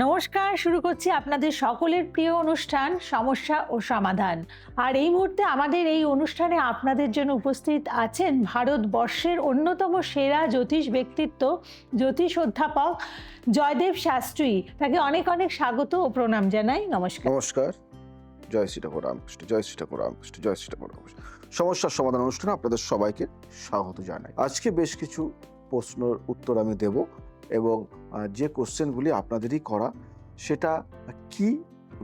নমস্কার, শুরু করছি আপনাদের সকলের প্রিয় অনুষ্ঠান সমস্যা ও সমাধান। আর এই মুহূর্তে আমাদের এই অনুষ্ঠানে আপনাদের জন্য উপস্থিত আছেন ভারতবর্ষের অন্যতম সেরা জ্যোতিষ ব্যক্তিত্ব, জ্যোতিষ অধ্যাপক জয়দেব শাস্ত্রী। তাকে অনেক অনেক স্বাগত ও প্রণাম জানাই। নমস্কার। নমস্কার। জয় শ্রী ঠাকুর রামকৃষ্ণ, জয় শ্রী ঠাকুর রামকৃষ্ণ, জয় শ্রী ঠাকুর রামকৃষ্ণ। সমস্যার সমাধান অনুষ্ঠানে আপনাদের সবাইকে স্বাগত জানাই। আজকে বেশ কিছু প্রশ্নের উত্তর আমি দেব এবং যে কোশ্চেনগুলি আপনাদেরই করা, সেটা কি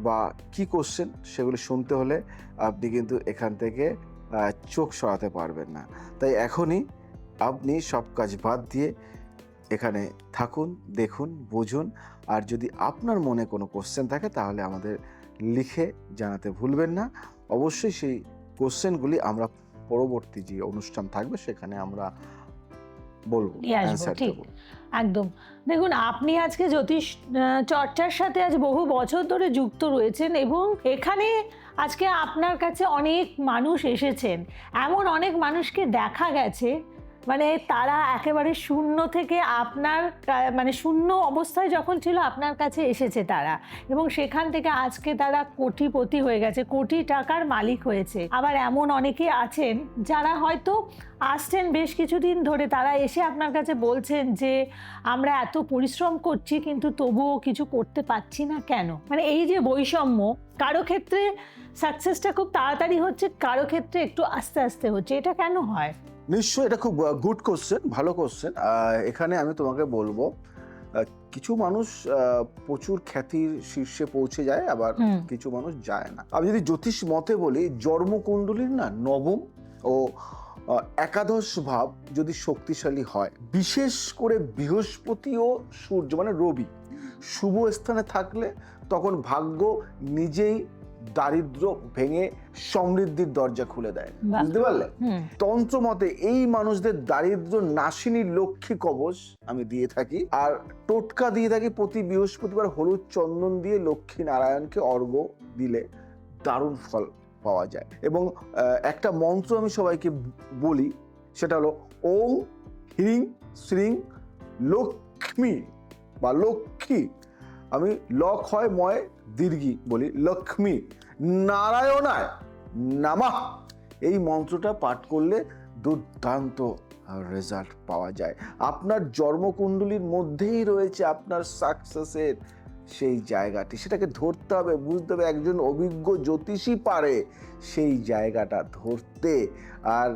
বা কি কোশ্চেন সেগুলি শুনতে হলে আপনি কিন্তু এখান থেকে চোখ সরাতে পারবেন না। তাই এখনই আপনি সব কাজ বাদ দিয়ে এখানে থাকুন, দেখুন, বুঝুন। আর যদি আপনার মনে কোনো কোশ্চেন থাকে তাহলে আমাদের লিখে জানাতে ভুলবেন না। অবশ্যই সেই কোশ্চেনগুলি আমরা পরবর্তী যে অনুষ্ঠান থাকবে সেখানে আমরা বলবো, অ্যান্সার ঠিক, দেবো। একদম। দেখুন, আপনি আজকে জ্যোতিষ চর্চার সাথে আজ বহু বছর ধরে যুক্ত রয়েছেন এবং এখানে আজকে আপনার কাছে অনেক মানুষ এসেছেন। এমন অনেক মানুষকে দেখা গেছে, মানে তারা একেবারে শূন্য থেকে আপনার মানে শূন্য অবস্থায় যখন ছিল আপনার কাছে এসেছে তারা, এবং সেখান থেকে আজকে তারা কোটিপতি হয়ে গেছে, কোটি টাকার মালিক হয়েছে। আবার এমন অনেকে আছেন যারা হয়তো আসছেন বেশ কিছুদিন ধরে, তারা এসে আপনার কাছে বলছেন যে আমরা এত পরিশ্রম করছি কিন্তু তবুও কিছু করতে পারছি না, কেন? মানে এই যে বৈষম্য, কারো ক্ষেত্রে সাকসেসটা খুব তাড়াতাড়ি হচ্ছে, কারো ক্ষেত্রে একটু আস্তে আস্তে হচ্ছে, এটা কেন হয়? নিশ্চয়ই এটা খুব গুড কোশ্চেন, ভালো কোশ্চেন। এখানে আমি তোমাকে বলবো, কিছু মানুষ প্রচুর খ্যাতির শীর্ষে পৌঁছে যায়, আবার কিছু মানুষ যায় না। আমি যদি জ্যোতিষ মতে বলি, জন্মকুণ্ডলীর না নবম ও একাদশ ভাব যদি শক্তিশালী হয়, বিশেষ করে বৃহস্পতি ও সূর্য মানে রবি শুভ স্থানে থাকলে, তখন ভাগ্য নিজেই দারিদ্র ভেঙে সমৃদ্ধির দরজা খুলে দেয়। বুঝতে পারলে? তন্ত্র মতে এই মানুষদের দারিদ্র নাশিনী লক্ষ্মী কবচ আমি দিয়ে থাকি, আর টোটকা দিয়ে থাকি প্রতি বৃহস্পতিবার হলুদ চন্দন দিয়ে লক্ষ্মী নারায়ণকে অর্ঘ্য দিলে দারুণ ফল পাওয়া যায়। এবং একটা মন্ত্র আমি সবাইকে বলি, সেটা হলো ওম হ্রিং শ্রীং লক্ষ্মী বা লক্ষ্মী, আমি লক হয় ময় দীর্ঘি বলি, লক্ষ্মী নারায়ণায় নামাহ। এই মন্ত্রটা পাঠ করলে দুর্দান্ত রেজাল্ট পাওয়া যায়। আপনার জন্মকুণ্ডলীর মধ্যেই রয়েছে আপনার সাকসেসের সেই জায়গাটি, সেটাকে ধরতে হবে, বুঝতে হবে। একজন অভিজ্ঞ জ্যোতিষী পারে সেই জায়গাটা ধরতে, আর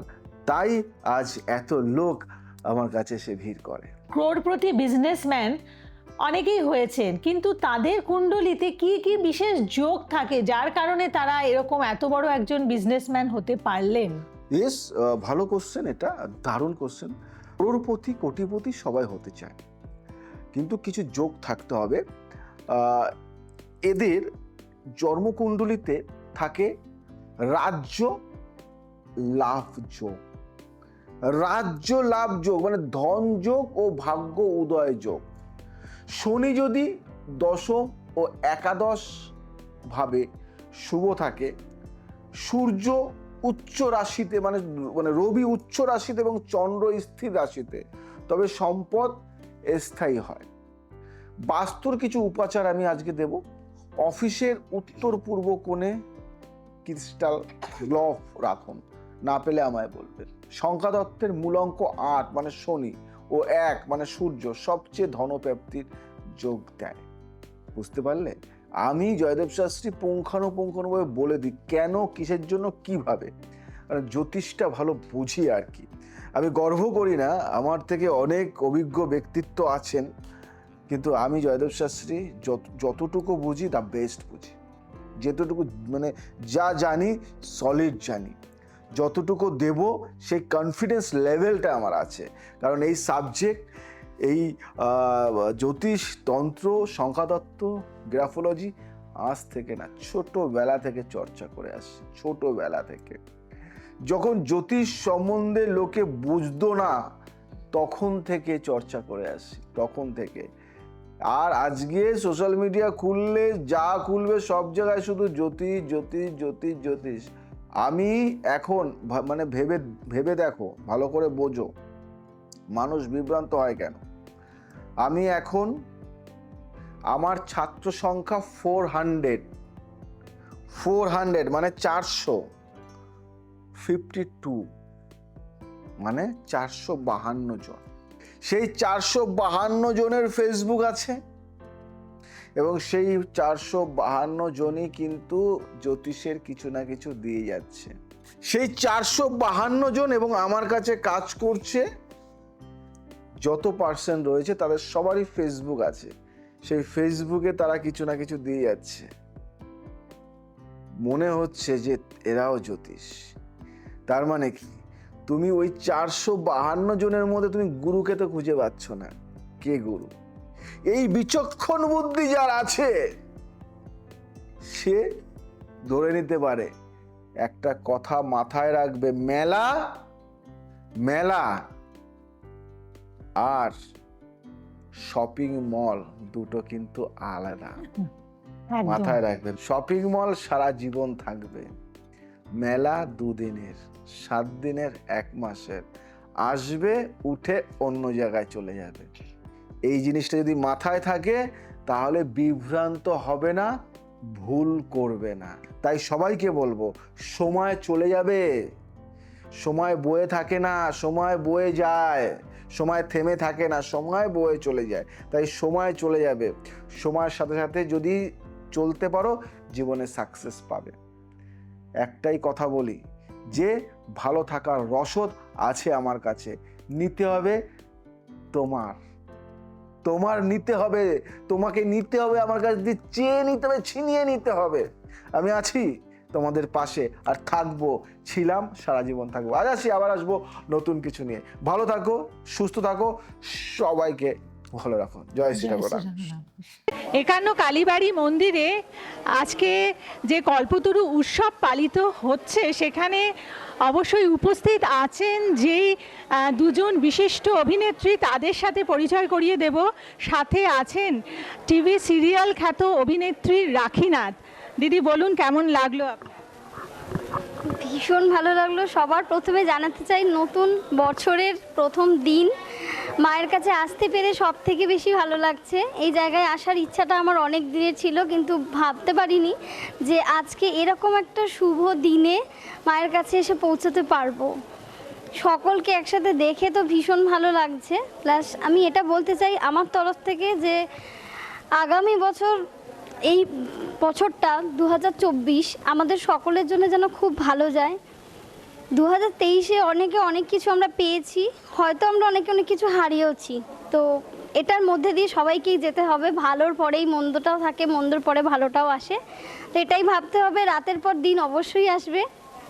তাই আজ এত লোক আমার কাছে এসে ভিড় করে। ক্রোড়পতি বিজনেসম্যান অনেকেই হয়েছেন, কিন্তু তাদের কুণ্ডলিতে কি কি বিশেষ যোগ থাকে যার কারণে তারা এরকম এত বড় একজন বিজনেসম্যান হতে পারলেন? ইয়েস, ভালো কোশ্চেন, এটা দারুণ কোশ্চেন। ক্রোড়পতি কোটিপতি সবাই হতে চায়, কিন্তু কিছু যোগ থাকতে হবে। এদের জন্মকুণ্ডলিতে থাকে রাজ্য লাভ যোগ। রাজ্য লাভ যোগ মানে ধন যোগ ও ভাগ্য উদয় যোগ। শনি যদি দশম ও একাদশ ভাবে শুভ থাকে, সূর্য উচ্চ রাশিতে মানে মানে রবি উচ্চ রাশিতে এবং চন্দ্র স্থির রাশিতে, তবে সম্পদ স্থায়ী হয়। বাস্তুর কিছু উপাচার আমি আজকে দেব। অফিসের উত্তর পূর্ব কোণে ক্রিস্টাল গ্লভ রাখুন, না পেলে আমায় বলবেন। সংখ্যা তত্ত্বের মূল অঙ্ক 8 মানে শনি ও 1 মানে সূর্য সবচেয়ে ধনপ্রাপ্তির যোগ দেয়। বুঝতে পারলে? আমি জয়দেব শাস্ত্রী পুঙ্খানুপুঙ্খানুভাবে বলে দিই কেন, কিসের জন্য, কিভাবে। মানে জ্যোতিষটা ভালো বুঝি আর কি। আমি গর্ব করি না, আমার থেকে অনেক অভিজ্ঞ ব্যক্তিত্ব আছেন, কিন্তু আমি জয়দেব শাস্ত্রী যতটুকু বুঝি দ্য বেস্ট বুঝি। যেতটুকু মানে যা জানি সলিড জানি, যতটুকু দেব সেই কনফিডেন্স লেভেলটা আমার আছে। কারণ এই সাবজেক্ট, এই জ্যোতিষ তন্ত্র সংখ্যাতত্ত্ব গ্রাফোলজি আজ থেকে না, ছোটবেলা থেকে চর্চা করে আসছি। ছোটবেলা থেকে যখন জ্যোতিষ সম্বন্ধে লোকে বুঝতো না, তখন থেকে চর্চা করে আসছি, তখন থেকে। আর আজকে সোশ্যাল মিডিয়া খুললে যা খুলবে সব জায়গায় শুধু জ্যোতিষ জ্যোতিষ জ্যোতিষ জ্যোতিষ। আমি এখন মানে ভেবে দেখো, ভালো করে বোঝো মানুষ বিভ্রান্ত হয় কেন। আমি এখন আমার ছাত্র সংখ্যা 400 মানে 452 মানে 452 জন। সেই 452 জনের ফেসবুক আছে এবং সেই 452 জনই কিন্তু জ্যোতিষের কিছু না কিছু দিয়ে যাচ্ছে। সেই 452 জন এবং আমার কাছে কাজ করছে যত পার্সেন্ট রয়েছে তাদের সবারই ফেসবুক আছে, সেই ফেসবুকে তারা কিছু না কিছু দিয়ে যাচ্ছে। মনে হচ্ছে যে এরাও জ্যোতিষ। তার মানে কি, তুমি ওই 452 জনের মধ্যে তুমি গুরুকে তো খুঁজে পাচ্ছ না। কে গুরু? এই বিচক্ষণ বুদ্ধি যার আছে সে ধরে নিতে পারে। একটা কথা মাথায় রাখবে, মেলা মেলা আর শপিং মল দুটো কিন্তু আলাদা। মাথায় রাখবেন, শপিং মল সারা জীবন থাকবে, মেলা 2 দিনের, 7 দিনের, 1 মাসের, আসবে উঠে অন্য জায়গায় চলে যাবে। এই জিনিসটা যদি মাথায় থাকে তাহলে বিভ্রান্ত হবে না, ভুল করবে না। তাই সবাইকে বলবো, সময় চলে যাবে, সময় বয়ে থাকে না, সময় বয়ে যায়, সময় থেমে থাকে না, সময় বয়ে চলে যায়। তাই সময় চলে যাবে, সময়ের সাথে সাথে যদি চলতে পারো জীবনে সাকসেস পাবে। একটাই কথা বলি যে ভালো থাকার রসদ আছে আমার কাছে, নিতে হবে তোমার নিতে হবে, তোমাকে নিতে হবে, আমার কাছে দিয়ে চেয়ে নিতে হবে, ছিনিয়ে নিতে হবে। আমি আছি তোমাদের পাশে আর থাকবো, ছিলাম, সারা জীবন থাকবো। আজ আসি, আবার আসবো নতুন কিছু নিয়ে। ভালো থাকো, সুস্থ থাকো, সবাইকে ভালো রাখো। জয় শ্রী ঠাকুর। একান্ন কালীবাড়ি মন্দিরে আজকে যে কল্পতরু উৎসব পালিত হচ্ছে সেখানে অবশ্যই উপস্থিত আছেন যেই 2 জন বিশিষ্ট অভিনেত্রী, তাদের সাথে পরিচয় করিয়ে দেব। সাথে আছেন টিভি সিরিয়াল খ্যাত অভিনেত্রী রাখিনাথ। দিদি বলুন কেমন লাগলো আপনার? ভীষণ ভালো লাগলো। সবার প্রথমে জানাতে চাই, নতুন বছরের প্রথম দিন মায়ের কাছে আসতে পেরে সব থেকে বেশি ভালো লাগছে। এই জায়গায় আসার ইচ্ছাটা আমার অনেক দিনের ছিল, কিন্তু ভাবতে পারিনি যে আজকে এরকম একটা শুভ দিনে মায়ের কাছে এসে পৌঁছতে পারবো। সকলকে একসাথে দেখে তো ভীষণ ভালো লাগছে। প্লাস আমি এটা বলতে চাই আমার তরফ থেকে যে আগামী বছর, এই বছরটা 2024 আমাদের সকলের জন্য যেন খুব ভালো যায়। 2023-এ অনেকে অনেক কিছু আমরা পেয়েছি, হয়তো আমরা অনেকে অনেক কিছু হারিয়েওছি। তো এটার মধ্যে দিয়ে সবাইকেই যেতে হবে, ভালোর পরেই মন্দটাও থাকে, মন্দর পরে ভালোটাও আসে। তো এটাই ভাবতে হবে, রাতের পর দিন অবশ্যই আসবে।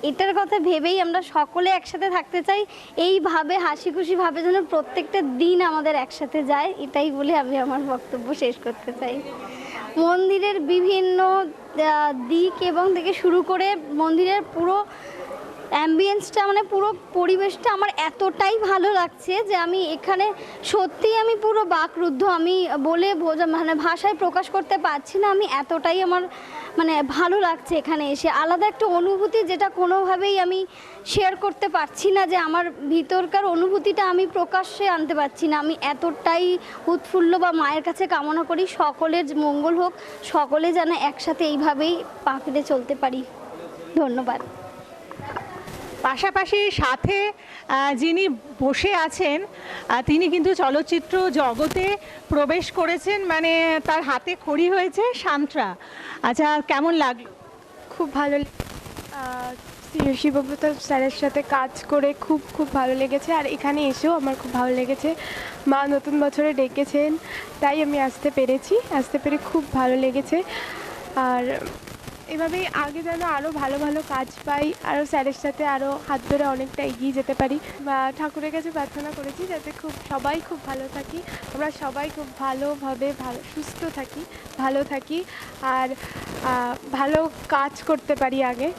এটার কথা ভেবেই আমরা সকলে একসাথে থাকতে চাই, এইভাবে হাসি খুশিভাবে যেন প্রত্যেকটা দিন আমাদের একসাথে যায়, এটাই বলে আমি আমার বক্তব্য শেষ করতে চাই। মন্দিরের বিভিন্ন দিক এবং থেকে শুরু করে মন্দিরের পুরো অ্যাম্বিয়েন্সটা, মানে পুরো পরিবেশটা আমার এতটাই ভালো লাগছে যে আমি এখানে সত্যিই আমি পুরো বাকরুদ্ধ। আমি বলে মানে ভাষায় প্রকাশ করতে পারছি না, আমি এতটাই আমার মানে ভালো লাগছে এখানে এসে। আলাদা একটা অনুভূতি যেটা কোনোভাবেই আমি শেয়ার করতে পারছি না, যে আমার ভিতরকার অনুভূতিটা আমি প্রকাশ্যে আনতে পারছি না। আমি এতটাই উৎফুল্ল বা মায়ের কাছে কামনা করি সকলের মঙ্গল হোক, সকলে যেন একসাথে এইভাবেই পাখিতে চলতে পারি। ধন্যবাদ। পাশাপাশি সাথে যিনি বসে আছেন তিনি কিন্তু চলচ্চিত্র জগতে প্রবেশ করেছেন, মানে তার হাতে খড়ি হয়েছে সান্ত্রা। আচ্ছা, কেমন লাগলো? খুব ভালো। শিবব্রত স্যারের সাথে কাজ করে খুব খুব ভালো লেগেছে, আর এখানে এসেও আমার খুব ভালো লেগেছে। মা নতুন বছরে ডেকেছেন, তাই আমি আসতে পেরে খুব ভালো লেগেছে। আর এভাবেই আগে যেন আরও ভালো ভালো কাজ পাই, আরও স্যারের সাথে আরও হাত ধরে অনেকটা এগিয়ে যেতে পারি। বা ঠাকুরের কাছে প্রার্থনা করেছি যাতে সবাই খুব ভালো থাকি, আমরা সবাই খুব ভালোভাবে সুস্থ থাকি, ভালো থাকি, আর ভালো কাজ করতে পারি আগে।